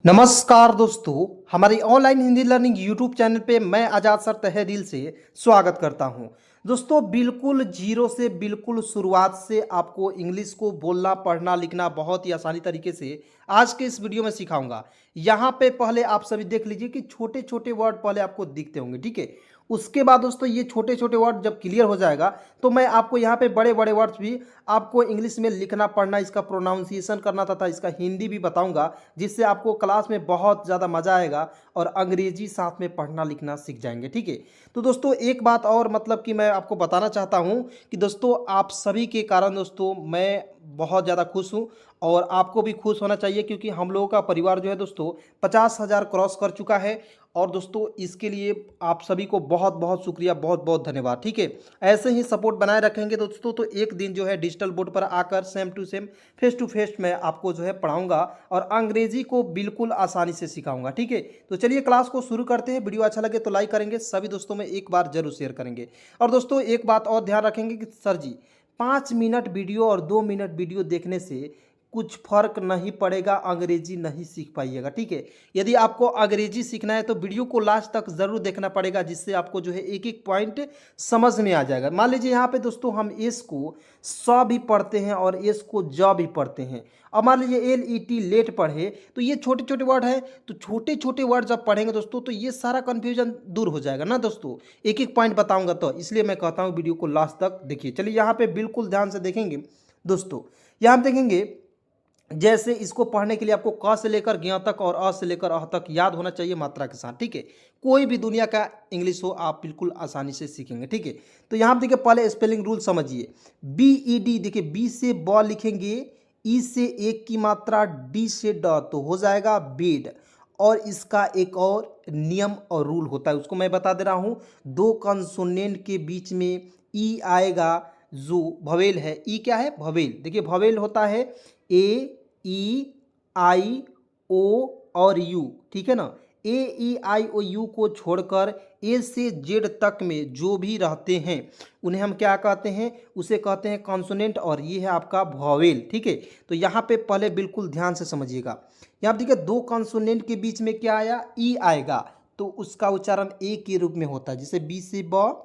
नमस्कार दोस्तों, हमारी online Hindi learning YouTube channel पे मैं आज़ाद सर तहे दिल से स्वागत करता हूं। दोस्तों, बिल्कुल जीरो से बिल्कुल शुरुआत से आपको इंग्लिश को बोलना, पढ़ना, लिखना बहुत ही आसानी तरीके से आज के इस वीडियो में सिखाऊंगा। यहाँ पे पहले आप सभी देख लीजिए कि छोटे छोटे वर्ड पहले आपको दिखते होंगे, ठीक है। उसके बाद दोस्तों ये छोटे छोटे वर्ड जब क्लियर हो जाएगा तो मैं आपको यहाँ पे बड़े बड़े वर्ड्स भी आपको इंग्लिश में लिखना, पढ़ना, इसका प्रोनाउंसिएशन करना तथा इसका हिंदी भी बताऊंगा, जिससे आपको क्लास में बहुत ज़्यादा मज़ा आएगा और अंग्रेजी साथ में पढ़ना लिखना सीख जाएंगे, ठीक है। तो दोस्तों एक बात और मतलब कि मैं आपको बताना चाहता हूँ कि दोस्तों आप सभी के कारण दोस्तों मैं बहुत ज़्यादा खुश हूँ और आपको भी खुश होना चाहिए, क्योंकि हम लोगों का परिवार जो है दोस्तों 50,000 क्रॉस कर चुका है। और दोस्तों इसके लिए आप सभी को बहुत बहुत शुक्रिया, बहुत बहुत धन्यवाद, ठीक है। ऐसे ही सपोर्ट बनाए रखेंगे दोस्तों तो एक दिन जो है डिजिटल बोर्ड पर आकर सेम टू फेस मैं आपको जो है पढ़ाऊंगा और अंग्रेजी को बिल्कुल आसानी से सिखाऊंगा, ठीक है। तो चलिए क्लास को शुरू करते हैं। वीडियो अच्छा लगे तो लाइक करेंगे, सभी दोस्तों में एक बार जरूर शेयर करेंगे। और दोस्तों एक बात और ध्यान रखेंगे कि सर जी 5 मिनट वीडियो और 2 मिनट वीडियो देखने से कुछ फर्क नहीं पड़ेगा, अंग्रेजी नहीं सीख पाइएगा, ठीक है। यदि आपको अंग्रेजी सीखना है तो वीडियो को लास्ट तक जरूर देखना पड़ेगा, जिससे आपको जो है एक एक पॉइंट समझ में आ जाएगा। मान लीजिए यहाँ पे दोस्तों हम एस को स भी पढ़ते हैं और एस को ज भी पढ़ते हैं। अब मान लीजिए LET लेट पढ़े तो ये छोटे छोटे वर्ड है, तो छोटे छोटे वर्ड जब पढ़ेंगे दोस्तों तो ये सारा कन्फ्यूजन दूर हो जाएगा ना दोस्तों। एक एक पॉइंट बताऊंगा, तो इसलिए मैं कहता हूँ वीडियो को लास्ट तक देखिए। चलिए यहाँ पे बिल्कुल ध्यान से देखेंगे दोस्तों। यहाँ देखेंगे जैसे इसको पढ़ने के लिए आपको क से लेकर ज्ञ तक और अ से लेकर अह तक याद होना चाहिए मात्रा के साथ, ठीक है। कोई भी दुनिया का इंग्लिश हो आप बिल्कुल आसानी से सीखेंगे, ठीक है। तो यहाँ पर देखिए पहले स्पेलिंग रूल समझिए। BED देखिए, बी से ब लिखेंगे, ई से एक की मात्रा, डी से ड, तो हो जाएगा बेड। और इसका एक और नियम और रूल होता है, उसको मैं बता दे रहा हूँ। दो कंसोनेंट के बीच में ई आएगा, जो भवेल है। ई क्या है? भवेल। देखिए भवेल होता है AEIO और यू, ठीक है ना। AEIOU को छोड़कर ए से जेड तक में जो भी रहते हैं उन्हें हम क्या कहते हैं? उसे कहते हैं कॉन्सोनेंट, और ये है आपका वॉवेल, ठीक है। तो यहाँ पे पहले बिल्कुल ध्यान से समझिएगा। यहाँ देखिए दो कॉन्सोनेंट के बीच में क्या आया? ई आएगा, तो उसका उच्चारण ए के रूप में होता है। जैसे बी से ब,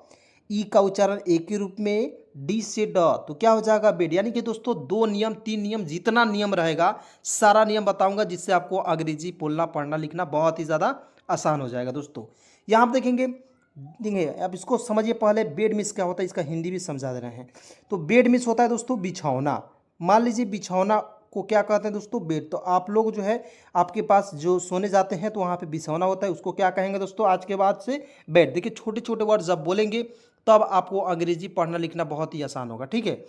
ई का उच्चारण ए के रूप में, डी से ड, तो क्या हो जाएगा? बेड। यानी कि दोस्तों 2 नियम 3 नियम, जितना नियम रहेगा सारा नियम बताऊंगा, जिससे आपको अंग्रेजी बोलना, पढ़ना, लिखना बहुत ही ज़्यादा आसान हो जाएगा दोस्तों। यहाँ आप देखेंगे, देखिए अब इसको समझिए। पहले बेड मिस क्या होता है इसका हिंदी भी समझा दे रहे हैं। तो बेड मिस होता है दोस्तों बिछौना। मान लीजिए बिछौना को क्या कहते हैं दोस्तों? बेड। तो आप लोग जो है आपके पास जो सोने जाते हैं तो वहाँ पे बिछौना होता है, उसको क्या कहेंगे दोस्तों आज के बाद से? बेड। देखिए छोटे छोटे वर्ड जब बोलेंगे तब आपको अंग्रेजी पढ़ना लिखना बहुत ही आसान होगा, ठीक है।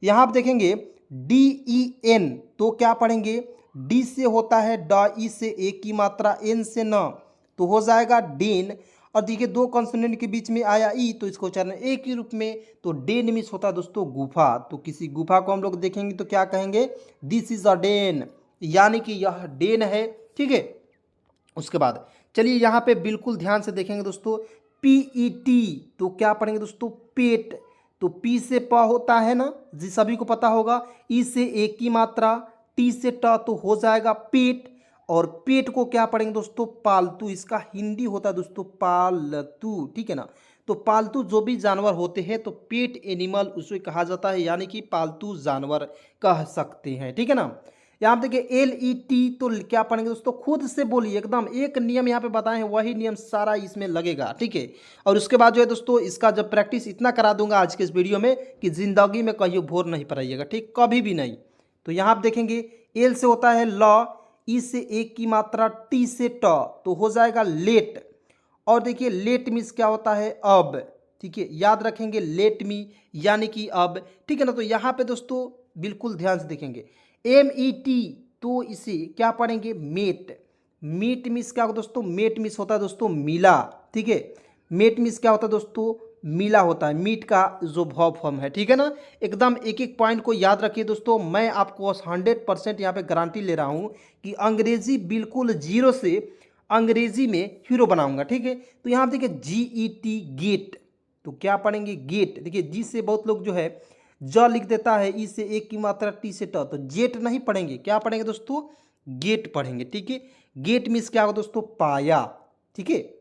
यहाँ आप देखेंगे DEN, तो क्या पढ़ेंगे? डी से होता है ड, ई से एक की मात्रा, एन से न, तो हो जाएगा डेन। और देखिए दो कॉन्सोनेंट के बीच में आया ई, तो इसको उच्चारण ए के रूप में, तो डेन मिस होता है दोस्तों गुफा। तो किसी गुफा को हम लोग देखेंगे तो क्या कहेंगे? दिस इज अ डेन, यानी कि यह डेन है, ठीक है। उसके बाद चलिए यहाँ पे बिल्कुल ध्यान से देखेंगे दोस्तों। PET, तो क्या पढ़ेंगे दोस्तों? पेट। तो पी से प होता है ना, जी सभी को पता होगा। ई से एक की मात्रा, टी से ट, तो हो जाएगा पेट। और पेट को क्या पढ़ेंगे दोस्तों? पालतू। इसका हिंदी होता है दोस्तों पालतू, ठीक है ना। तो पालतू जो भी जानवर होते हैं तो पेट एनिमल उसे कहा जाता है, यानी कि पालतू जानवर कह सकते हैं, ठीक है ना। यहाँ पे देखिए LET, तो क्या पढ़ेंगे दोस्तों? खुद से बोलिए, एकदम एक नियम यहाँ पे बताए हैं वही नियम सारा इसमें लगेगा, ठीक है। और उसके बाद जो है दोस्तों इसका जब प्रैक्टिस इतना करा दूंगा आज के इस वीडियो में कि जिंदगी में कहीं बोर नहीं पड़ाइएगा, ठीक, कभी भी नहीं। तो यहाँ आप देखेंगे एल से होता है लॉ, ई से एक की मात्रा, टी से ट, तो हो जाएगा लेट। और देखिए लेट मीन्स क्या होता है? अब, ठीक है, याद रखेंगे लेट मी यानी कि अब, ठीक है ना। तो यहाँ पे दोस्तों बिल्कुल ध्यान से देखेंगे MET, तो इसे क्या पढ़ेंगे? मेट। मीट मिस क्या होता है दोस्तों? मेट मिस होता है दोस्तों मिला, ठीक है। मेट मिस क्या होता है दोस्तों? मिला होता है, मीट का जो भाव फॉर्म है, ठीक है ना। एकदम एक एक पॉइंट को याद रखिए दोस्तों। मैं आपको 100% यहाँ पे गारंटी ले रहा हूँ कि अंग्रेजी बिल्कुल जीरो से अंग्रेजी में हीरो बनाऊंगा, ठीक है। तो यहाँ देखिए GET, गेट, तो क्या पढ़ेंगे? गेट। देखिए जी से बहुत लोग जो है ज लिख देता है, ई से एक की मात्रा, टी से ट, तो जेट नहीं पढ़ेंगे, क्या पढ़ेंगे दोस्तों? गेट पढ़ेंगे, ठीक है। गेट मीन्स क्या होगा दोस्तों, पाया, ठीक है,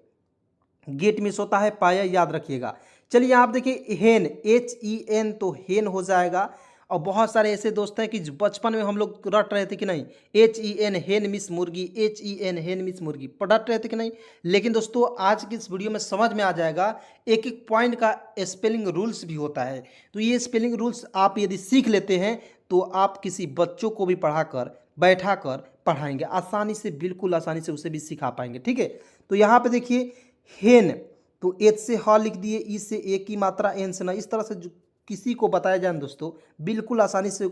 गेट मीन्स होता है पाया, याद रखिएगा। चलिए यहाँ आप देखिए हेन, HEN, तो हेन हो जाएगा। और बहुत सारे ऐसे दोस्त हैं कि जो बचपन में हम लोग रट रहे थे कि नहीं, HEN हेन मिस मुर्गी, HEN हेन मिस मुर्गी, रट रहे थे कि नहीं। लेकिन दोस्तों आज की इस वीडियो में समझ में आ जाएगा, एक एक पॉइंट का स्पेलिंग रूल्स भी होता है। तो ये स्पेलिंग रूल्स आप यदि सीख लेते हैं तो आप किसी बच्चों को भी पढ़ाकर बैठा कर पढ़ाएंगे आसानी से, बिल्कुल आसानी से उसे भी सिखा पाएंगे, ठीक है। तो यहाँ पे देखिए हेन, तो एच से ह लिख दिए, ई से ए की मात्रा, एन से ना, इस तरह से किसी को बताया जाए दोस्तों बिल्कुल आसानी से,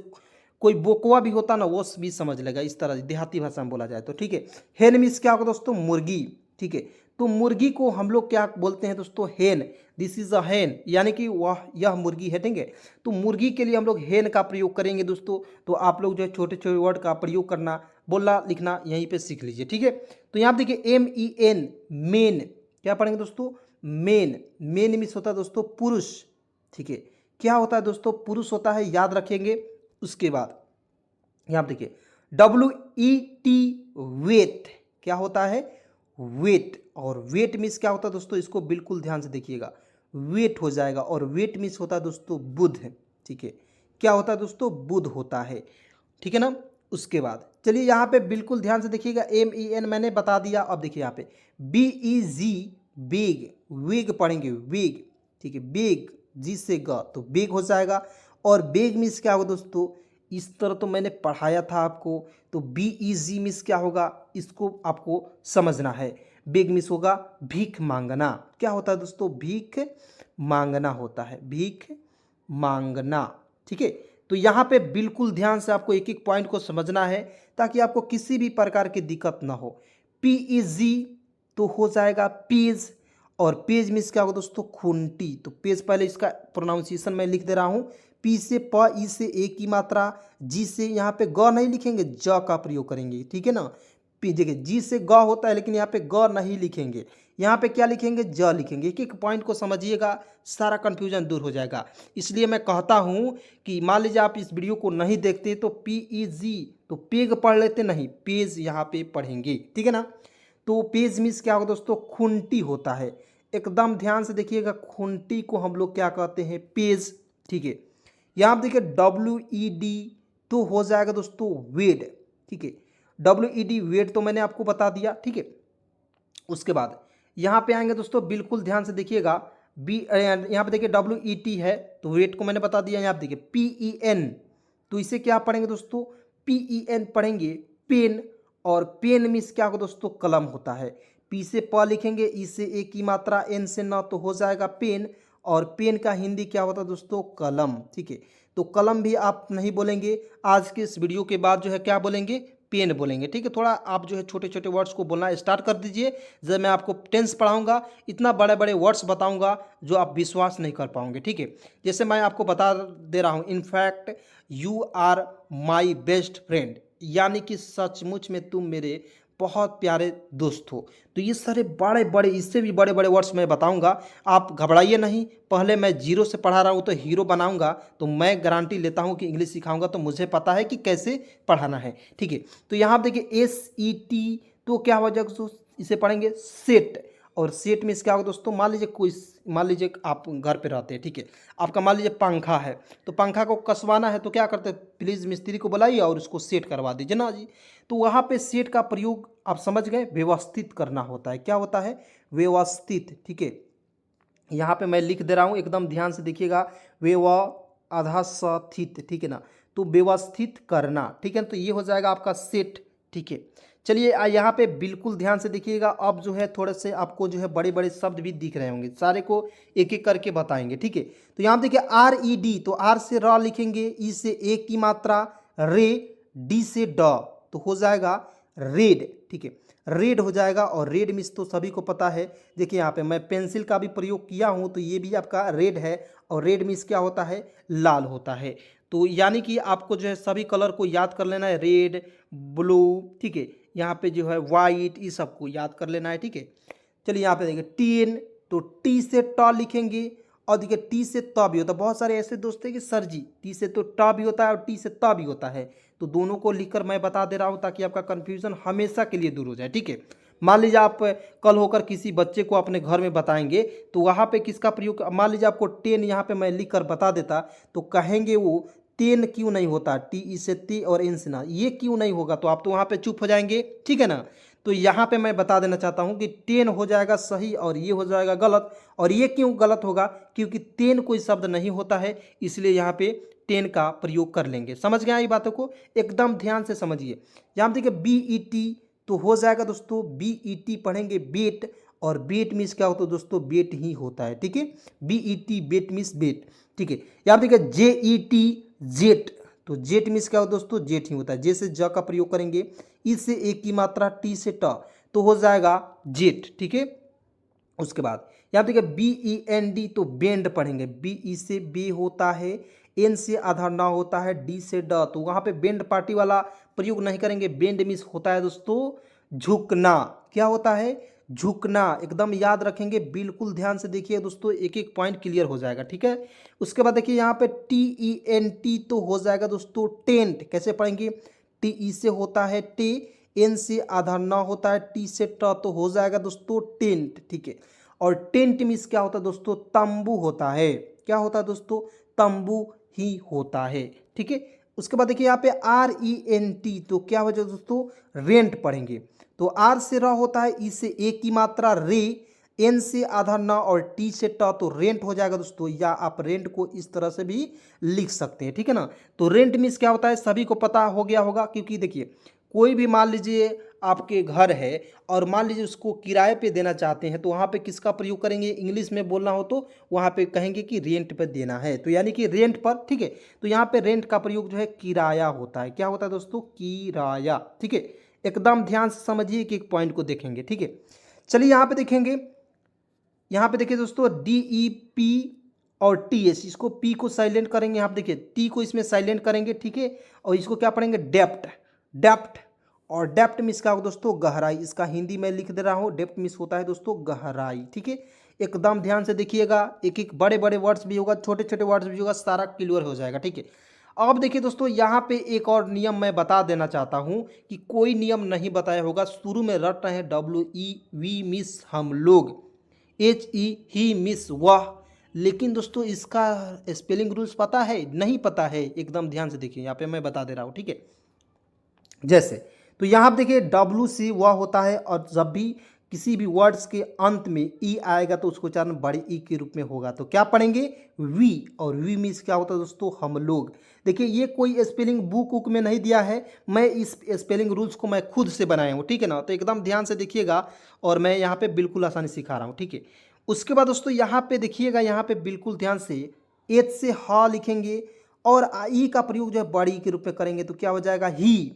कोई बोकवा भी होता ना वो भी समझ लेगा, इस तरह देहाती भाषा में बोला जाए तो, ठीक है। हेन मीन्स क्या होगा दोस्तों, मुर्गी, ठीक है। तो मुर्गी को हम लोग क्या बोलते हैं दोस्तों, हेन, दिस इज अ हेन, यानी कि वह यह मुर्गी है, ठीक है। तो मुर्गी के लिए हम लोग हेन का प्रयोग करेंगे दोस्तों। तो आप लोग जो है छोटे छोटे वर्ड का प्रयोग करना, बोलना लिखना यहीं पे सीख लीजिए, ठीक है। तो यहाँ देखिए MEN, मेन, क्या पढ़ेंगे दोस्तों, मेन, मेन मीन्स होता है दोस्तों पुरुष, ठीक है। क्या होता है दोस्तों, पुरुष होता है, याद रखेंगे। उसके बाद यहाँ देखिए WET, वेट, क्या होता है, वेट। और वेट मीन्स क्या होता है दोस्तों, इसको बिल्कुल ध्यान से देखिएगा, वेट हो जाएगा। और वेट मीन्स होता है दोस्तों बुध, ठीक है। क्या होता है दोस्तों, बुध होता है, ठीक है ना। उसके बाद चलिए यहाँ पे बिल्कुल ध्यान से देखिएगा, MEN मैंने बता दिया। अब देखिए यहाँ पे BEG, बेग, वेग पढ़ेंगे, वेग, ठीक है, बेग, जी से ग, तो बेग हो जाएगा। और बेग मीन्स क्या होगा दोस्तों, इस तरह तो मैंने पढ़ाया था आपको। तो BEG मीन्स क्या होगा, इसको आपको समझना है। बेग मीन्स होगा भीख मांगना, क्या होता है दोस्तों, भीख मांगना होता है, भीख मांगना, ठीक है। तो यहाँ पे बिल्कुल ध्यान से आपको एक एक पॉइंट को समझना है ताकि आपको किसी भी प्रकार की दिक्कत ना हो। PEG तो हो जाएगा पेज, और पेज मीन्स क्या होगा दोस्तों, खूंटी। तो पेज पहले इसका प्रोनाउंसिएशन मैं लिख दे रहा हूँ, पी से प, ई से ए की मात्रा, जी से यहाँ पे ग नहीं लिखेंगे, ज का प्रयोग करेंगे, ठीक है ना। पी देखिए जी से ग होता है लेकिन यहाँ पे ग नहीं लिखेंगे, यहाँ पे क्या लिखेंगे, ज लिखेंगे। एक एक पॉइंट को समझिएगा, सारा कंफ्यूजन दूर हो जाएगा। इसलिए मैं कहता हूँ कि मान लीजिए आप इस वीडियो को नहीं देखते तो PEG, तो पेग पढ़ लेते, नहीं पेज यहाँ पे पढ़ेंगे, ठीक है ना। तो पेज मीन्स क्या होगा दोस्तों, खूंटी होता है। एकदम ध्यान से देखिएगा, खूंटी को हम लोग क्या कहते हैं, पेज, ठीक है। यहाँ आप देखिए WED तो हो जाएगा दोस्तों वेड, ठीक है। WED वेड तो मैंने आपको बता दिया, ठीक है। उसके बाद यहाँ पे आएंगे दोस्तों, बिल्कुल ध्यान से देखिएगा, यहाँ पे देखिए WET है तो वेट को मैंने बता दिया। यहाँ पे देखिए PEN, तो इसे क्या पढ़ेंगे दोस्तों, PEN पढ़ेंगे, पेन। और पेन मीन्स क्या होगा दोस्तों, कलम होता है। पी से प लिखेंगे, ई से ए की मात्रा, एन से न, तो हो जाएगा पेन। और पेन का हिंदी क्या होता है दोस्तों, कलम, ठीक है। तो कलम भी आप नहीं बोलेंगे, आज के इस वीडियो के बाद जो है क्या बोलेंगे, पेन बोलेंगे, ठीक है। थोड़ा आप जो है छोटे छोटे वर्ड्स को बोलना स्टार्ट कर दीजिए। जब मैं आपको टेंस पढ़ाऊंगा इतना बड़े बड़े वर्ड्स बताऊंगा जो आप विश्वास नहीं कर पाओगे, ठीक है। जैसे मैं आपको बता दे रहा हूँ, in fact you are my best friend, यानी कि सचमुच में तुम मेरे बहुत प्यारे दोस्त हो। तो ये सारे बड़े बड़े, इससे भी बड़े बड़े वर्ड्स मैं बताऊंगा, आप घबराइए नहीं। पहले मैं जीरो से पढ़ा रहा हूँ तो हीरो बनाऊंगा, तो मैं गारंटी लेता हूँ कि इंग्लिश सिखाऊंगा तो मुझे पता है कि कैसे पढ़ाना है, ठीक है। तो यहाँ आप देखिए SET, तो क्या हो जाएगा, इसे पढ़ेंगे सेट। और सेट में क्या होगा दोस्तों, मान लीजिए कोई, मान लीजिए आप घर पे रहते हैं, ठीक है। आपका मान लीजिए पंखा है, तो पंखा को कसवाना है तो क्या करते हैं, प्लीज़ मिस्त्री को बुलाइए और उसको सेट करवा दीजिए ना जी। तो वहाँ पे सेट का प्रयोग आप समझ गए, व्यवस्थित करना होता है, क्या होता है, व्यवस्थित, ठीक है। यहाँ पे मैं लिख दे रहा हूँ, एकदम ध्यान से देखिएगा, व्यवस्थित, ठीक है ना। तो व्यवस्थित करना, ठीक है। तो ये हो जाएगा आपका सेट, ठीक है। चलिए यहाँ पे बिल्कुल ध्यान से देखिएगा। अब जो है थोड़े से आपको जो है बड़े बड़े शब्द भी दिख रहे होंगे, सारे को एक एक करके बताएंगे, ठीक है। तो यहाँ देखिए RED, तो R से र लिखेंगे, ई से ए की मात्रा, रे, डी से ड, तो हो जाएगा रेड, ठीक है, रेड हो जाएगा। और रेड मीन्स तो सभी को पता है, देखिए यहाँ पे मैं पेंसिल का भी प्रयोग किया हूँ तो ये भी आपका रेड है। और रेड मीन्स क्या होता है, लाल होता है। तो यानी कि आपको जो है सभी कलर को याद कर लेना है, रेड, ब्लू, ठीक है। यहाँ पे जो है वाइट, ये सबको याद कर लेना है, ठीक है। चलिए यहाँ पे देखिए TN, तो टी से ट लिखेंगे और देखिए टी से त भी होता है। बहुत सारे ऐसे दोस्त हैं कि सर जी टी से तो ट भी होता है और टी से त भी होता है, तो दोनों को लिखकर मैं बता दे रहा हूँ ताकि आपका कन्फ्यूजन हमेशा के लिए दूर हो जाए। ठीक है, मान लीजिए आप कल होकर किसी बच्चे को अपने घर में बताएंगे तो वहाँ पे किसका प्रयोग, मान लीजिए आपको 10 यहाँ पे मैं लिख कर बता देता तो कहेंगे वो 10 क्यों नहीं होता, टी ई से ती और इन से ना, ये क्यों नहीं होगा, तो आप तो वहाँ पे चुप हो जाएंगे। ठीक है ना, तो यहाँ पे मैं बता देना चाहता हूँ कि 10 हो जाएगा सही और ये हो जाएगा गलत। और ये क्यों गलत होगा, क्योंकि 10 कोई शब्द नहीं होता है, इसलिए यहाँ पे 10 का प्रयोग कर लेंगे। समझ गए ये बातों को, एकदम ध्यान से समझिए। यहाँ देखिए बी ई टी तो हो जाएगा दोस्तों बी ई टी पढ़ेंगे बेट, और बेट मीन्स क्या होता है दोस्तों, बेट ही होता है। ठीक है, बी ई टी बेट मीन्स बेट। ठीक है, यहाँ देखिए जे ई टी जेट, तो जेट मीन्स क्या होता है दोस्तों, जेट ही होता है। जे से ज का प्रयोग करेंगे, ई से एक की मात्रा, टी से ट, तो हो जाएगा जेट। ठीक है, उसके बाद यहाँ देखिए बी ई एन डी तो बेंड पढ़ेंगे, बी ई से बी होता है, एन से आधा ना होता है, डी से ड, तो वहाँ पे बेंड पार्टी वाला प्रयोग नहीं करेंगे। बेंड मीन्स होता है दोस्तों झुकना, क्या होता है, झुकना, एकदम याद रखेंगे, बिल्कुल ध्यान से देखिए दोस्तों, एक एक पॉइंट क्लियर हो जाएगा। ठीक है, उसके बाद देखिए यहाँ पे टी ई एन टी तो हो जाएगा दोस्तों टेंट, कैसे पढ़ेंगे, टी ई से होता है टे, एन से आधा ना होता है, टी से ट, तो हो जाएगा दोस्तों टेंट। ठीक है, और टेंट मीन्स क्या होता है दोस्तों, तंबू होता है, क्या होता है दोस्तों, तंबू ही होता है। ठीक है, उसके बाद देखिए यहाँ पे आर ई एन टी तो क्या हो जाएगा दोस्तों, रेंट पढ़ेंगे, तो आर से र होता है, ई से एक की मात्रा रे, एन से आधा न और टी से ट, तो रेंट हो जाएगा दोस्तों, या आप रेंट को इस तरह से भी लिख सकते हैं। ठीक है ना, तो रेंट मीन्स क्या होता है सभी को पता हो गया होगा, क्योंकि देखिए कोई भी मान लीजिए आपके घर है और मान लीजिए उसको किराए पे देना चाहते हैं, तो वहाँ पे किसका प्रयोग करेंगे, इंग्लिश में बोलना हो तो वहाँ पे कहेंगे कि रेंट पे देना है, तो यानी कि रेंट पर। ठीक है, तो यहाँ पे रेंट का प्रयोग जो है किराया होता है, क्या होता है दोस्तों, किराया। ठीक है, एकदम ध्यान से समझिए कि एक पॉइंट को देखेंगे। ठीक है, चलिए यहाँ पे देखेंगे, यहाँ पे देखिए दोस्तों डी ई पी और टी एस, इसको पी को साइलेंट करेंगे, यहाँ पे देखिए टी को इसमें साइलेंट करेंगे। ठीक है, और इसको क्या पढ़ेंगे, डेप्ट, डेप्ट, और डेप्ट मीन्स क्या होगा दोस्तों, गहराई, इसका हिंदी में लिख दे रहा हूँ, डेप्ट मीन्स होता है दोस्तों गहराई। ठीक है, एकदम ध्यान से देखिएगा, एक एक बड़े बड़े वर्ड्स भी होगा, छोटे छोटे वर्ड्स भी होगा, सारा क्लियर हो जाएगा। ठीक है, अब देखिए दोस्तों यहाँ पे एक और नियम मैं बता देना चाहता हूँ कि कोई नियम नहीं बताया होगा, शुरू में रट रहे हैं डब्ल्यू ई वी मिस हम लोग, एच ई ही मिस वह, लेकिन दोस्तों इसका स्पेलिंग रूल्स पता है, नहीं पता है, एकदम ध्यान से देखिए, यहाँ पे मैं बता दे रहा हूँ। ठीक है, जैसे तो यहाँ पे देखिए डब्ल्यू सी वह होता है, और जब भी किसी भी वर्ड्स के अंत में ई आएगा तो उसको उच्चारण बड़े ई के रूप में होगा, तो क्या पढ़ेंगे, वी, और वी मीन्स क्या होता है दोस्तों, हम लोग। देखिए ये कोई स्पेलिंग बुक में नहीं दिया है, मैं इस स्पेलिंग रूल्स को मैं खुद से बनाया हूँ। ठीक है ना, तो एकदम ध्यान से देखिएगा, और मैं यहाँ पे बिल्कुल आसानी सिखा रहा हूँ। ठीक है, उसके बाद दोस्तों यहाँ पे देखिएगा, यहाँ पे बिल्कुल ध्यान से एच से हा लिखेंगे, और ई का प्रयोग जो है बड़ी के रूप में करेंगे, तो क्या हो जाएगा ही,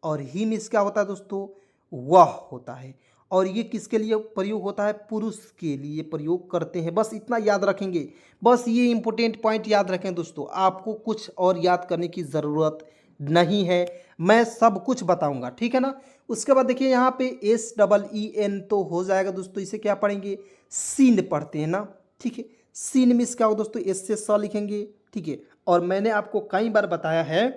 और ही मीन्स क्या होता है दोस्तों, वह होता है, और ये किसके लिए प्रयोग होता है, पुरुष के लिए प्रयोग करते हैं। बस इतना याद रखेंगे, बस ये इंपॉर्टेंट पॉइंट याद रखें दोस्तों, आपको कुछ और याद करने की ज़रूरत नहीं है, मैं सब कुछ बताऊंगा। ठीक है ना, उसके बाद देखिए यहाँ पे एस डबल ई एन तो हो जाएगा दोस्तों, इसे क्या पढ़ेंगे, सीन पढ़ते हैं ना। ठीक है, सीन मीन्स क्या हो दोस्तों, एस से स लिखेंगे। ठीक है, और मैंने आपको कई बार बताया है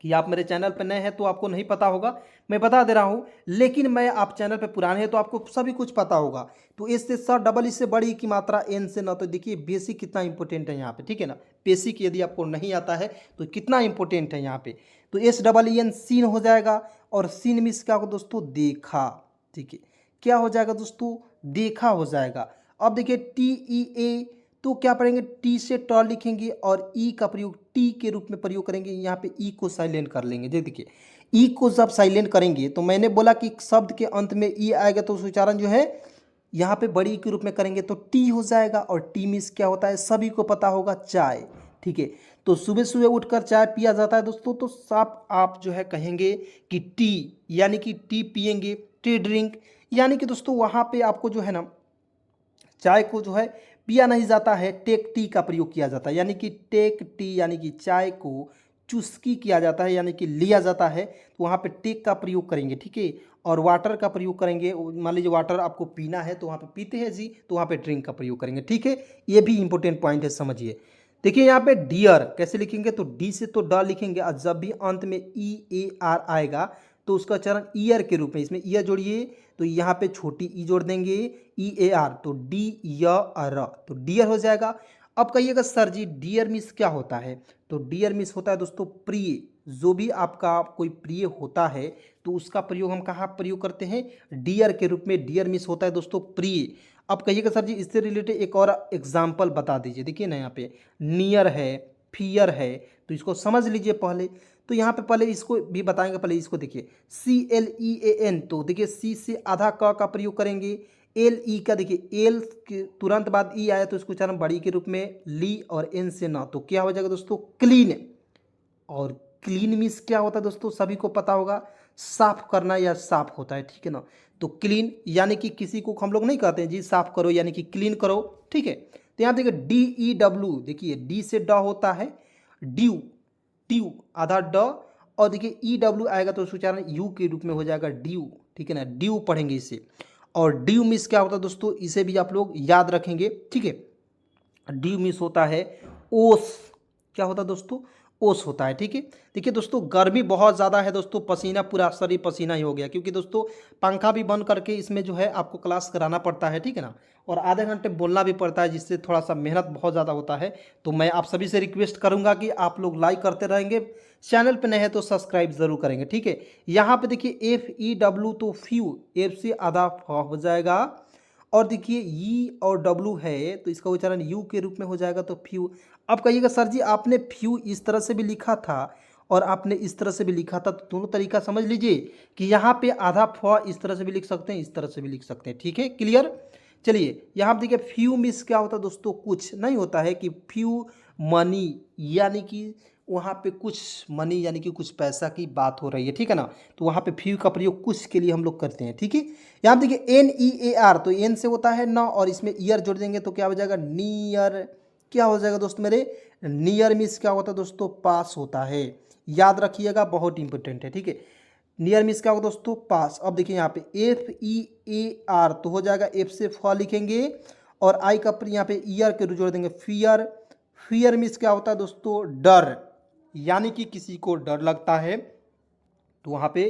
कि आप मेरे चैनल पर नए हैं तो आपको नहीं पता होगा, मैं बता दे रहा हूँ, लेकिन मैं आप चैनल पर पुराने हैं तो आपको सभी कुछ पता होगा। तो एस से स, डबल इससे बड़ी की मात्रा, एन से न, तो देखिए बेसिक कितना इंपॉर्टेंट है यहाँ पे। ठीक है ना, बेसिक यदि आपको नहीं आता है तो कितना इंपॉर्टेंट है यहाँ पे, तो S double E N seen हो जाएगा, और सीन मीन्स क्या होगा दोस्तों, देखा। ठीक है, क्या हो जाएगा दोस्तों, देखा हो जाएगा। अब देखिए टी ई ए तो क्या पढ़ेंगे, टी से ट लिखेंगे, और ई का प्रयोग टी के रूप में प्रयोग करेंगे, यहाँ पे ई को साइलेंट कर लेंगे। देखिए ई को जब साइलेंट करेंगे तो मैंने बोला कि शब्द के अंत में ई आएगा तो उच्चारण जो है यहाँ पे बड़ी के रूप में करेंगे, तो टी हो जाएगा, और टी मीन्स क्या होता है सभी को पता होगा, चाय। ठीक है, तो सुबह सुबह उठकर चाय पिया जाता है दोस्तों, तो आप जो है कहेंगे कि टी, यानी कि टी पियेंगे, टी ड्रिंक, यानी कि दोस्तों वहाँ पे आपको जो है ना चाय को जो है पिया नहीं जाता है, टेक टी का प्रयोग किया जाता है, यानी कि टेक टी, यानी कि चाय को चुस्की किया जाता है यानी कि लिया जाता है, तो वहाँ पे टेक का प्रयोग करेंगे, ठीक है। और वाटर का प्रयोग करेंगे, मान लीजिए वाटर आपको पीना है तो वहाँ पे पीते हैं जी, तो वहाँ पे ड्रिंक का प्रयोग करेंगे, ठीक है। ये भी इंपॉर्टेंट पॉइंट है, समझिए। देखिए यहाँ पे डियर कैसे लिखेंगे, तो डी से तो ड लिखेंगे और जब भी अंत में ई ए आर आएगा तो उसका चरण ईयर के रूप में, इसमें ईयर जोड़िए तो यहाँ पे छोटी ई जोड़ देंगे, ई ए आर तो डी य र, तो डियर हो जाएगा। अब कहिएगा सर जी डियर मिस क्या होता है, तो डियर मिस होता है दोस्तों प्रिय, जो भी आपका कोई प्रिय होता है तो उसका प्रयोग हम कहाँ प्रयोग करते हैं, डियर के रूप में। डियर मिस होता है दोस्तों प्रिय। अब कहिएगा सर जी इससे रिलेटेड एक और एग्जाम्पल बता दीजिए। देखिए ना यहाँ पे नियर है, फियर है, तो इसको समझ लीजिए पहले। तो यहाँ पे पहले इसको भी बताएंगे, पहले इसको देखिए CLEAN, तो देखिए सी से आधा क का प्रयोग करेंगे। LE का देखिए एल के तुरंत बाद ई आया तो इसको उच्चारण बड़ी के रूप में ली, और एन से ना, तो क्या हो जाएगा दोस्तों क्लीन। और क्लीन मीन्स क्या होता है दोस्तों, सभी को पता होगा, साफ करना या साफ होता है, ठीक है ना। तो क्लीन यानी कि किसी को हम लोग नहीं कहते हैं जी साफ करो यानी कि क्लीन करो, ठीक है। तो यहाँ देखिए DEW, देखिए डी से ड होता है ड्यू, ड्यू आधा ड, और देखिए EW आएगा तो उसका उच्चारण यू के रूप में हो जाएगा ड्यू, ठीक है ना, ड्यू पढ़ेंगे इसे। और ड्यू मिस क्या होता है दोस्तों, इसे भी आप लोग याद रखेंगे, ठीक है। ड्यू मिस होता है ओस, क्या होता है दोस्तों, ओस होता है, ठीक है। देखिए दोस्तों गर्मी बहुत ज़्यादा है दोस्तों, पसीना पूरा शरीर पसीना ही हो गया, क्योंकि दोस्तों पंखा भी बंद करके इसमें जो है आपको क्लास कराना पड़ता है, ठीक है ना। और आधे घंटे बोलना भी पड़ता है, जिससे थोड़ा सा मेहनत बहुत ज़्यादा होता है। तो मैं आप सभी से रिक्वेस्ट करूँगा कि आप लोग लाइक करते रहेंगे, चैनल पर नए हैं तो सब्सक्राइब ज़रूर करेंगे, ठीक है। यहाँ पे देखिए FEW, तो फ्यू एफ से आधा फ हो जाएगा, और देखिए ई और डब्लू है तो इसका उच्चारण यू के रूप में हो जाएगा, तो फ्यू। अब कहिएगा सर जी आपने फ्यू इस तरह से भी लिखा था और आपने इस तरह से भी लिखा था, तो दोनों तरीका समझ लीजिए कि यहाँ पे आधा फ इस तरह से भी लिख सकते हैं, इस तरह से भी लिख सकते हैं, ठीक है, क्लियर। चलिए यहाँ पे देखिए फ्यू मिस क्या होता है दोस्तों, कुछ नहीं होता है कि फ्यू मनी, यानी कि वहाँ पे कुछ मनी यानी कि कुछ पैसा की बात हो रही है, ठीक है ना। तो वहाँ पे फ्यू का प्रयोग कुछ के लिए हम लोग करते हैं, ठीक है। यहाँ पे देखिए NEAR, तो एन से होता है ना, और इसमें ईयर जोड़ देंगे तो क्या हो जाएगा नियर, क्या हो जाएगा दोस्त मेरे, नियर मिस क्या होता है दोस्तों, पास होता है, याद रखिएगा बहुत इंपॉर्टेंट है, ठीक है। नियर मिस क्या होगा दोस्तों, पास। अब देखिए यहाँ पे FEAR, तो हो जाएगा एफ से फ लिखेंगे, और आई का यहाँ पे ईयर के जोड़ देंगे फियर। फियर मिस क्या होता है दोस्तों, डर, यानी कि किसी को डर लगता है तो वहाँ पे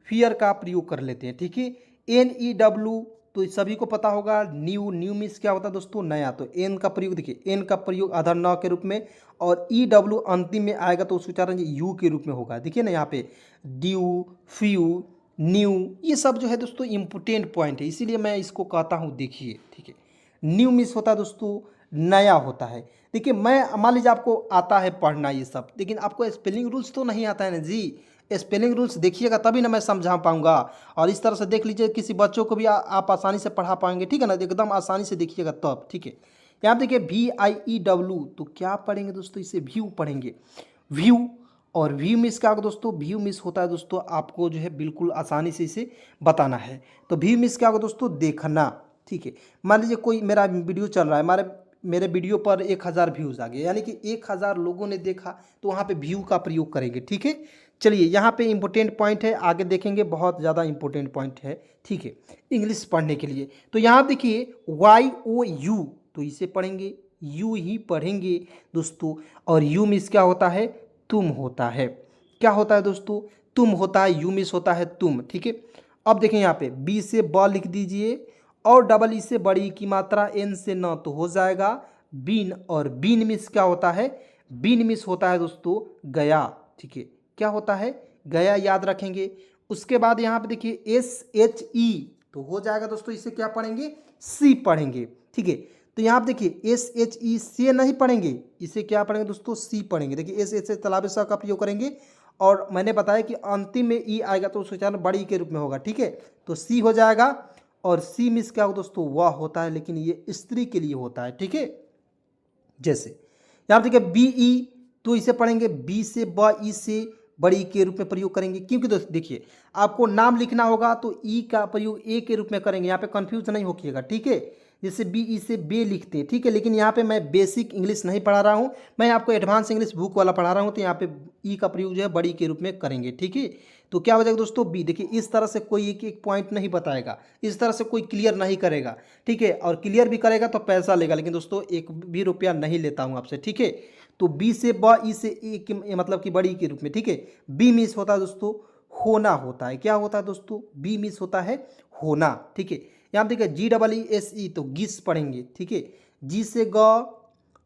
फियर का प्रयोग कर लेते हैं, ठीक है। NEW, तो सभी को पता होगा न्यू, न्यू मीन्स क्या होता है दोस्तों, नया, तो एन का प्रयोग देखिए एन का प्रयोग आधा न के रूप में, और EW अंतिम में आएगा तो उसका उच्चारण यू के रूप में होगा। देखिए ना यहाँ पे ड्यू, फ्यू, न्यू, ये सब जो है दोस्तों इम्पोर्टेंट पॉइंट है, इसीलिए मैं इसको कहता हूँ, देखिए, ठीक है। न्यू मीन्स होता है दोस्तों नया होता है। देखिए मैं मान लीजिए आपको आता है पढ़ना ये सब, लेकिन आपको स्पेलिंग रूल्स तो नहीं आता है ना जी, स्पेलिंग रूल्स देखिएगा तभी ना मैं समझा पाऊंगा। और इस तरह से देख लीजिए किसी बच्चों को भी आप आसानी से पढ़ा पाएंगे, ठीक है ना, एकदम आसानी से देखिएगा तब, ठीक है। यहाँ देखिए VIEW, तो क्या पढ़ेंगे दोस्तों, इसे व्यू पढ़ेंगे, व्यू। और व्यू मिस क्या होगा दोस्तों, व्यू मिस होता है दोस्तों आपको जो है बिल्कुल आसानी से इसे बताना है। तो व्यू मिस क्या होगा दोस्तों, देखना, ठीक है। मान लीजिए कोई मेरा वीडियो चल रहा है, मेरे वीडियो पर 1000 व्यूज़ आ गए, यानी कि 1000 लोगों ने देखा, तो वहाँ पे व्यू का प्रयोग करेंगे, ठीक है। चलिए यहाँ पे इंपॉर्टेंट पॉइंट है, आगे देखेंगे, बहुत ज़्यादा इंपॉर्टेंट पॉइंट है, ठीक है, इंग्लिश पढ़ने के लिए। तो यहाँ देखिए YOU, तो इसे पढ़ेंगे, यू ही पढ़ेंगे दोस्तों। और यू मिस क्या होता है, तुम होता है, क्या होता है दोस्तों, तुम होता है, यू मिस होता है तुम, ठीक है। अब देखें यहाँ पे बी से ब लिख दीजिए, और डबल ई से बड़ी की मात्रा एन से न, तो हो जाएगा बीन। और बीन मिस क्या होता है, बीन मिस होता है दोस्तों गया, ठीक है, क्या होता है, गया, याद रखेंगे। उसके बाद यहाँ पे देखिए SHE, तो हो जाएगा दोस्तों, इसे क्या पढ़ेंगे, सी पढ़ेंगे, ठीक है। तो यहाँ पे देखिए SHE से नहीं पढ़ेंगे, इसे क्या पढ़ेंगे दोस्तों, सी पढ़ेंगे। देखिए SH से तालाब सा का प्रयोग करेंगे, और मैंने बताया कि अंतिम में ई आएगा तो उसका उच्चारण बड़ी के रूप में होगा, ठीक है। तो सी हो जाएगा। और सी मिस क्या होगा दोस्तों, वह होता है, लेकिन ये स्त्री के लिए होता है, ठीक है। जैसे यहाँ देखिए BE, तो इसे पढ़ेंगे बी से ब, ई से बड़ी के रूप में प्रयोग करेंगे, क्योंकि दोस्तों देखिए आपको नाम लिखना होगा तो ई का प्रयोग ए के रूप में करेंगे, यहाँ पे कंफ्यूज नहीं होइएगा, ठीक है। जैसे बी ई से बे लिखते हैं, ठीक है। लेकिन यहाँ पे मैं बेसिक इंग्लिश नहीं पढ़ा रहा हूँ, मैं आपको एडवांस इंग्लिश बुक वाला पढ़ा रहा हूँ, तो यहाँ पे ई का प्रयोग जो है बड़ी के रूप में करेंगे, ठीक है। तो क्या हो जाएगा दोस्तों बी। देखिए इस तरह से कोई एक एक पॉइंट नहीं बताएगा, इस तरह से कोई क्लियर नहीं करेगा, ठीक है। और क्लियर भी करेगा तो पैसा लेगा, लेकिन दोस्तों एक भी रुपया नहीं लेता हूँ आपसे, ठीक है। तो बी से ब, ई से ए के मतलब कि बड़ी के रूप में, ठीक है। बी मिस होता है दोस्तों होना होता है, क्या होता है दोस्तों, बी मिस होता है होना, ठीक है। यहाँ देखिए जी डबल ई एस ई तो गिस पढ़ेंगे, ठीक है। जी से ग,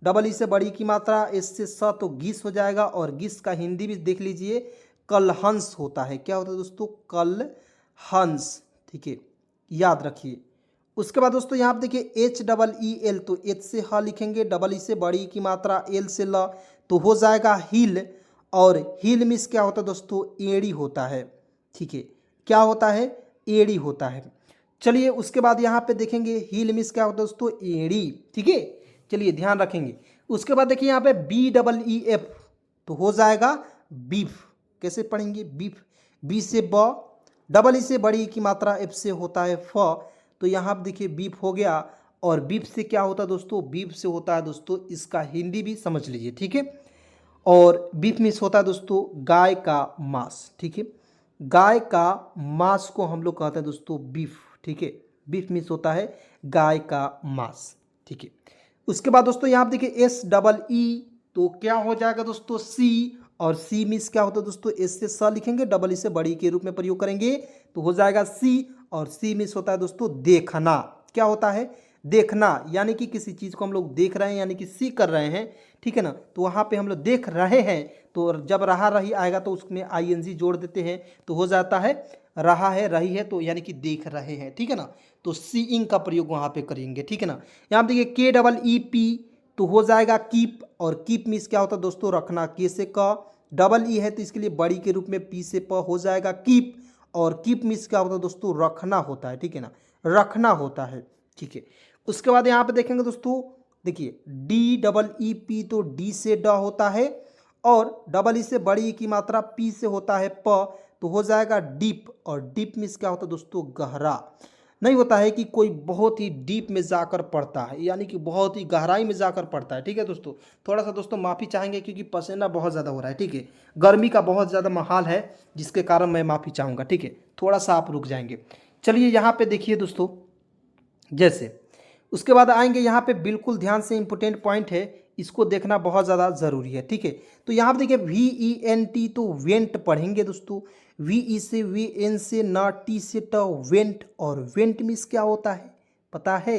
डबल ई से बड़ी की मात्रा, एस से स तो गिस हो जाएगा। और गिस का हिंदी भी देख लीजिए कलहंस होता है, क्या होता है दोस्तों, कलहंस, ठीक है, याद रखिए। उसके बाद दोस्तों यहाँ पे देखिए एच डबल ई एल, तो एच से ह लिखेंगे, डबल ई से बड़ी की मात्रा, एल से ल, तो हो जाएगा हिल। और हिल मिस क्या होता है दोस्तों, एड़ी होता है, ठीक है। क्या होता है, एड़ी होता है। चलिए उसके बाद यहाँ पे देखेंगे हिल मिस क्या होता है दोस्तों, एड़ी, ठीक है। चलिए ध्यान रखेंगे। उसके बाद देखिए यहाँ पे बी डबल ई एफ, तो हो जाएगा बीफ, कैसे पढ़ेंगे, बीफ। बी से ब, डबल ई से बड़ी की मात्रा, एफ से होता है फ, तो यहाँ पे देखिए बीफ हो गया। और बीफ से क्या होता है दोस्तों, बीफ से होता है दोस्तों, इसका हिंदी भी समझ लीजिए, ठीक है। और बीफ मिस होता है दोस्तों गाय का मांस, ठीक है। गाय का मांस को हम लोग कहते हैं दोस्तों बीफ, ठीक है। बीफ मिस होता है गाय का मांस, ठीक है। उसके बाद दोस्तों यहाँ पे देखिए एस डबल ई, तो क्या हो जाएगा दोस्तों सी। और सी मिस क्या होता है दोस्तों, एस से स लिखेंगे, डबल ई से बड़ी के रूप में प्रयोग करेंगे, तो हो जाएगा सी। और सी मिस होता है दोस्तों देखना, क्या होता है, देखना, यानी कि किसी चीज़ को हम लोग देख रहे हैं, यानी कि सी कर रहे हैं, ठीक है ना। तो वहाँ पे हम लोग देख रहे हैं, तो जब रहा रही आएगा तो उसमें आई एन जी जोड़ देते हैं, तो हो जाता है रहा है रही है, तो यानी कि देख रहे हैं, ठीक है ना। तो सीइंग का प्रयोग वहाँ पे करेंगे, ठीक है ना। यहाँ पे देखिए के डबल ई पी, तो हो जाएगा कीप। और कीप मिस क्या होता है दोस्तों, रखना, के से क, डबल ई है तो इसके लिए बड़ी के रूप में पी से प, हो जाएगा कीप। और कीप मिस क्या होता है दोस्तों, रखना होता है, ठीक है ना, रखना होता है, ठीक है। उसके बाद यहाँ पे देखेंगे दोस्तों, देखिए डी डबल ई पी, तो डी से ड होता है। और डबल ई से बड़ी की मात्रा, पी से होता है प, तो हो जाएगा डीप। और डीप मिस क्या होता है दोस्तों, गहरा। नहीं होता है कि कोई बहुत ही डीप में जाकर पढ़ता है, यानी कि बहुत ही गहराई में जाकर पढ़ता है, ठीक है दोस्तों। थोड़ा सा दोस्तों माफ़ी चाहेंगे क्योंकि पसीना बहुत ज़्यादा हो रहा है, ठीक है। गर्मी का बहुत ज़्यादा माहौल है, जिसके कारण मैं माफ़ी चाहूँगा, ठीक है। थोड़ा सा आप रुक जाएंगे। चलिए यहाँ पे देखिए दोस्तों, जैसे उसके बाद आएंगे यहाँ पे, बिल्कुल ध्यान से, इंपॉर्टेंट पॉइंट है, इसको देखना बहुत ज़्यादा ज़रूरी है, ठीक है। तो यहाँ पे देखिए वी ई एन टी, तो वेंट पढ़ेंगे दोस्तों। वी ई से, वी एन से, ना, टी से ट, वेंट। और वेंट मिस क्या होता है, पता है,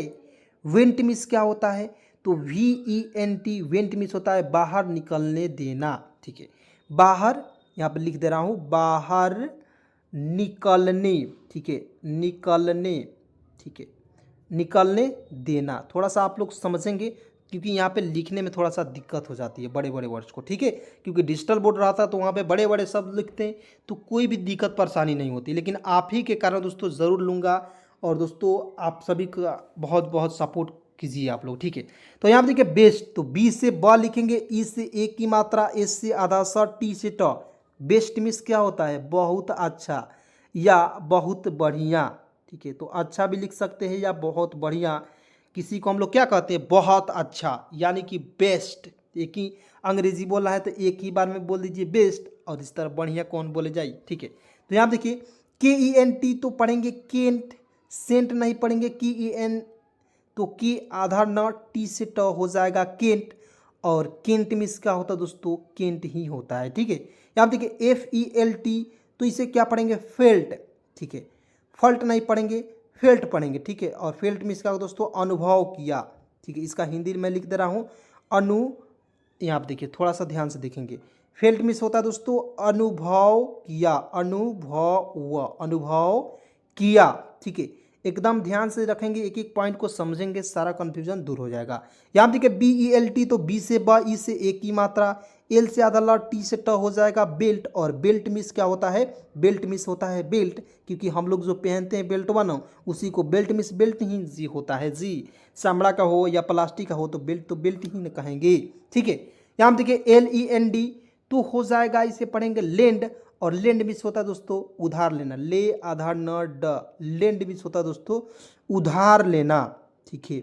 वेंट मिस क्या होता है, तो V E N T, vent miss होता है बाहर निकलने देना, ठीक है। बाहर, यहाँ पे लिख दे रहा हूँ, बाहर निकलने, ठीक है, निकलने, ठीक है, निकलने देना। थोड़ा सा आप लोग समझेंगे क्योंकि यहाँ पे लिखने में थोड़ा सा दिक्कत हो जाती है बड़े बड़े वर्ड्स को, ठीक है। क्योंकि डिजिटल बोर्ड रहता है तो वहाँ पे बड़े बड़े शब्द लिखते हैं, तो कोई भी दिक्कत परेशानी नहीं होती, लेकिन आप ही के कारण दोस्तों ज़रूर लूँगा। और दोस्तों आप सभी का बहुत बहुत सपोर्ट कीजिए आप लोग, ठीक है। तो यहाँ पे देखिए बेस्ट, तो बी से ब लिखेंगे, ई से एक की मात्रा, एस से आधा स, टी से ट। बेस्ट मिस क्या होता है, बहुत अच्छा या बहुत बढ़िया, ठीक है। तो अच्छा भी लिख सकते हैं या बहुत बढ़िया। किसी को हम लोग क्या कहते हैं, बहुत अच्छा, यानी कि बेस्ट। एक ही अंग्रेजी बोल रहा है तो एक ही बार में बोल दीजिए बेस्ट, और इस तरह बढ़िया कौन बोले जाए, ठीक है। तो यहाँ देखिए के ई एन टी, तो पढ़ेंगे केंट, सेंट नहीं पढ़ेंगे, की ई एन, तो के आधा न, टी से ट, हो जाएगा केंट। और केंट मिस क्या होता है दोस्तों, केंट ही होता है, ठीक है। यहाँ देखिए एफ ई एल टी, तो इसे क्या पढ़ेंगे, फेल्ट, ठीक है। फल्ट नहीं पढ़ेंगे, फेल्ट पढ़ेंगे, ठीक है। और फेल्ट में इसका दोस्तों अनुभव किया, ठीक है। इसका हिंदी में लिख दे रहा हूँ यहाँ पे देखिए थोड़ा सा ध्यान से देखेंगे, फेल्ट मिस होता है दोस्तों अनुभव किया, अनुभव किया, ठीक है। एकदम ध्यान से रखेंगे, एक एक पॉइंट को समझेंगे, सारा कन्फ्यूजन दूर हो जाएगा। यहाँ देखिए बी ई एल टी, तो बी से ब, ई से एक की मात्रा, एल से आधा ल, टी से ट, हो जाएगा बेल्ट। और बेल्ट मिस क्या होता है, बेल्ट मिस होता है बेल्ट, क्योंकि हम लोग जो पहनते हैं बेल्ट बनो, उसी को बेल्ट मिस, बेल्ट ही जी होता है जी। चमड़ा का हो या प्लास्टिक का हो तो बेल्ट ही न कहेंगे, ठीक है। यहाँ देखिए एल ई एन डी, तो हो जाएगा, इसे पढ़ेंगे लेंड। और लेंड मिस होता है दोस्तों उधार लेना, ले आधा न ड, लेंड मिस होता है दोस्तों उधार लेना, ठीक है।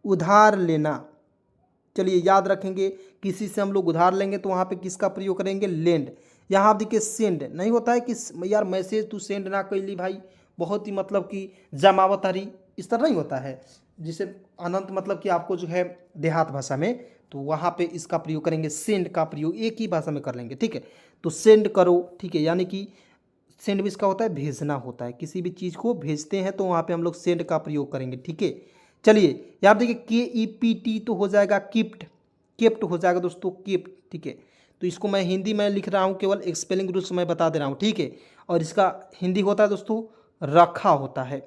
उधार लेना, चलिए याद रखेंगे, किसी से हम लोग उधार लेंगे तो वहाँ पे किसका प्रयोग करेंगे, लेंड। यहाँ आप देखिए सेंड, नहीं होता है कि यार मैसेज तू सेंड ना कर ली भाई, बहुत ही मतलब कि जमावत हरी, इस तरह नहीं होता है, जिसे अनंत मतलब कि आपको जो है देहात भाषा में, तो वहाँ पे इसका प्रयोग करेंगे, सेंड का प्रयोग एक ही भाषा में कर लेंगे, ठीक है। तो सेंड करो, ठीक है, यानी कि सेंड भी इसका होता है भेजना होता है, किसी भी चीज़ को भेजते हैं तो वहाँ पे हम लोग सेंड का प्रयोग करेंगे, ठीक है। चलिए यहाँ पे देखिए KEPT तो हो जाएगा किप्ट, केप्ट हो जाएगा दोस्तों, केप्ट, ठीक है। तो इसको मैं हिंदी में लिख रहा हूँ, केवल एक स्पेलिंग रूल्स मैं बता दे रहा हूँ, ठीक है। और इसका हिंदी होता है दोस्तों रखा होता है।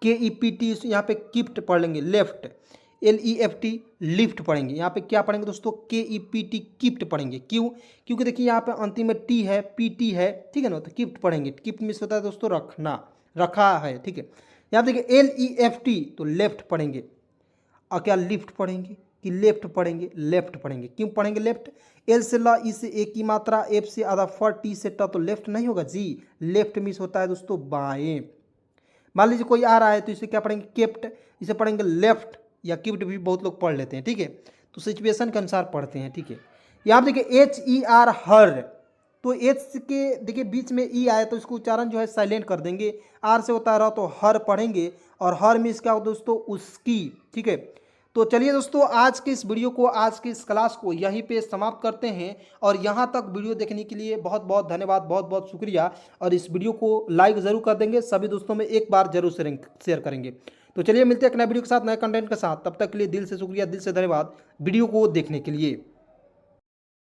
KEPT यहाँ पे किप्ट पढ़ लेंगे, लेफ्ट, LEFT लिफ्ट पढ़ेंगे, यहाँ पे क्या पढ़ेंगे दोस्तों, KEPT किप्ट पढ़ेंगे। क्यों? क्योंकि देखिए यहाँ पे अंतिम में टी है, PT है, ठीक है ना, तो किप्ट पढ़ेंगे। किप्ट मीन्स होता है दोस्तों रखना, रखा है, ठीक है। यहाँ देखिए LEFT तो लेफ्ट पढ़ेंगे, और क्या लिफ्ट पढ़ेंगे कि लेफ्ट पढ़ेंगे, लेफ्ट पढ़ेंगे। क्यों पढ़ेंगे लेफ्ट, एल से ला, ई से एक की मात्रा, एफ से आधा, फर, टी से ट, तो लेफ्ट नहीं होगा जी, लेफ्ट मीन्स होता है दोस्तों बाएं। मान लीजिए कोई आ रहा है तो इसे क्या पढ़ेंगे, केप्ट, इसे पढ़ेंगे लेफ्ट, या किप्ट भी बहुत लोग पढ़ लेते हैं, ठीक है। तो सिचुएशन के अनुसार पढ़ते हैं, ठीक है। यहाँ देखिए HER हर, तो एच के देखिए बीच में ई आए तो इसको उच्चारण जो है साइलेंट कर देंगे, आर से होता रहा तो हर पढ़ेंगे, और हर मीन्स क्या हो दोस्तों, उसकी, ठीक है। तो चलिए दोस्तों, आज के इस वीडियो को, आज के इस क्लास को यहीं पे समाप्त करते हैं, और यहाँ तक वीडियो देखने के लिए बहुत बहुत धन्यवाद, बहुत बहुत शुक्रिया। और इस वीडियो को लाइक ज़रूर कर देंगे, सभी दोस्तों में एक बार जरूर शेयर करेंगे। तो चलिए मिलते हैं एक नए वीडियो के साथ, नए कंटेंट के साथ, तब तक के लिए दिल से शुक्रिया, दिल से धन्यवाद वीडियो को देखने के लिए।